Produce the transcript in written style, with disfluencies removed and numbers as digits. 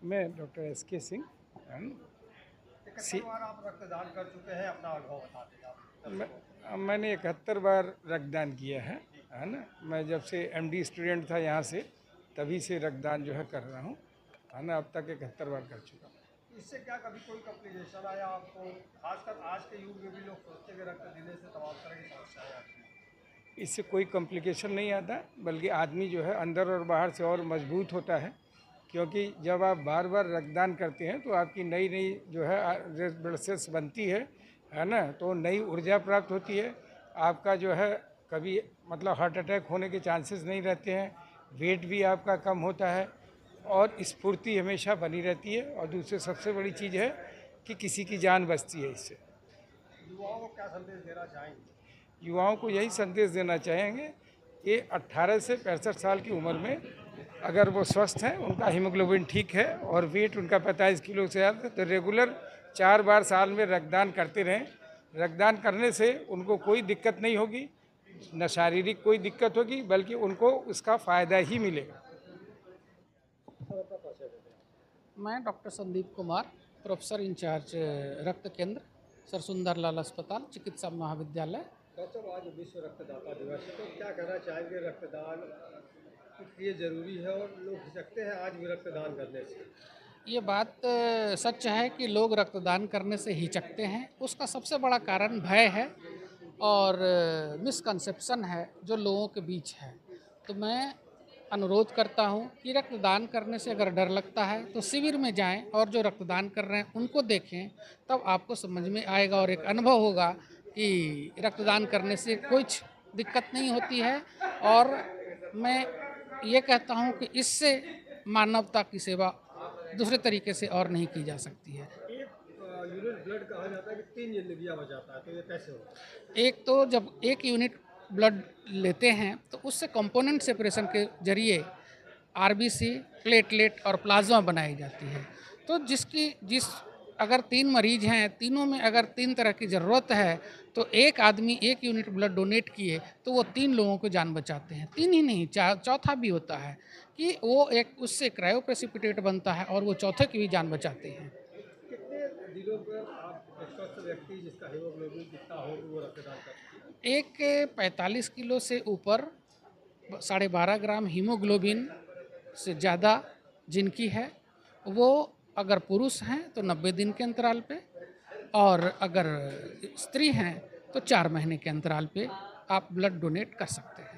मैं doctor S K. Singh कितनी बार आप रक्तदान कर चुके हैं, अपना अनुभव बता दें आप। मैंने 71 बार रक्तदान किया है ना। मैं जब से एमडी स्टूडेंट था यहाँ से, तभी से रक्तदान जो है कर रहा हूँ, है ना। अब तक 71 बार कर चुका हूँ। इससे क्या कभी कोई कॉम्प्लिकेशन आया आपको? खासकर आज के युग में भी लोग सोचते हैं कि रक्त देने से तमाम तरह की समस्याएं आती हैं। इससे कोई कॉम्प्लिकेशन नहीं आता, बल्कि आदमी जो है अंदर और बाहर से और मजबूत होता है। क्योंकि जब आप बार बार रक्तदान करते हैं तो आपकी नई नई जो है रेड ब्लड सेल्स बनती है ना। तो नई ऊर्जा प्राप्त होती है। आपका जो है कभी मतलब हार्ट अटैक होने के चांसेस नहीं रहते हैं। वेट भी आपका कम होता है और स्फूर्ति हमेशा बनी रहती है। और दूसरी सबसे बड़ी चीज़ है कि किसी की जान बचती है इससे। युवाओं को क्या संदेश देना चाहेंगे? युवाओं को यही संदेश देना चाहेंगे कि 18 से 65 साल की उम्र में अगर वो स्वस्थ हैं, उनका हीमोग्लोबिन ठीक है और वेट उनका 45 किलो से ज़्यादा है, तो रेगुलर 4 बार साल में रक्तदान करते रहें। रक्तदान करने से उनको कोई दिक्कत नहीं होगी, न शारीरिक कोई दिक्कत होगी, बल्कि उनको उसका फ़ायदा ही मिलेगा। मैं doctor Sandeep Kumar, professor incharge रक्त केंद्र, सर सुंदर लाल अस्पताल, चिकित्सा महाविद्यालय। डॉक्टर, आज विश्व रक्तदाता दिवस है, तो क्या कहना चाहेंगे? रक्तदान कितनी ज़रूरी है और लोग हिचकते हैं आज भी रक्तदान करने से? ये बात सच है कि लोग रक्तदान करने से हिचकते हैं। उसका सबसे बड़ा कारण भय है और मिसकंसेप्शन है जो लोगों के बीच है। तो मैं अनुरोध करता हूं कि रक्तदान करने से अगर डर लगता है तो शिविर में जाएं और जो रक्तदान कर रहे हैं उनको देखें, तब आपको समझ में आएगा और एक अनुभव होगा कि रक्तदान करने से कुछ दिक्कत नहीं होती है। और मैं ये कहता हूं कि इससे मानवता की सेवा दूसरे तरीके से और नहीं की जा सकती है। एक यूनिट ब्लड कहा जाता है कि 3 जिंदगियां बचाता है, तो ये कैसे होगा? एक तो जब एक यूनिट ब्लड लेते हैं तो उससे कंपोनेंट सेपरेशन के जरिए आरबीसी, प्लेटलेट और प्लाज्मा बनाई जाती है। तो जिस अगर 3 मरीज हैं, तीनों में अगर 3 तरह की ज़रूरत है, तो एक आदमी 1 यूनिट ब्लड डोनेट किए तो वो 3 लोगों को जान बचाते हैं। 3 ही नहीं, चौथा भी होता है कि वो एक उससे क्रायोप्रेसिपिटेट बनता है और वो चौथे की भी जान बचाते हैं। कितने दिनों पर आप स्वस्थ व्यक्ति जिसका हीमोग्लोबिन कितना हो वो रक्तदान कर सकते हैं? एक 45 किलो से ऊपर 12.5 ग्राम हीमोग्लोबिन से ज़्यादा जिनकी है, वो अगर पुरुष हैं तो 90 दिन के अंतराल पे, और अगर स्त्री हैं तो 4 महीने के अंतराल पे आप ब्लड डोनेट कर सकते हैं।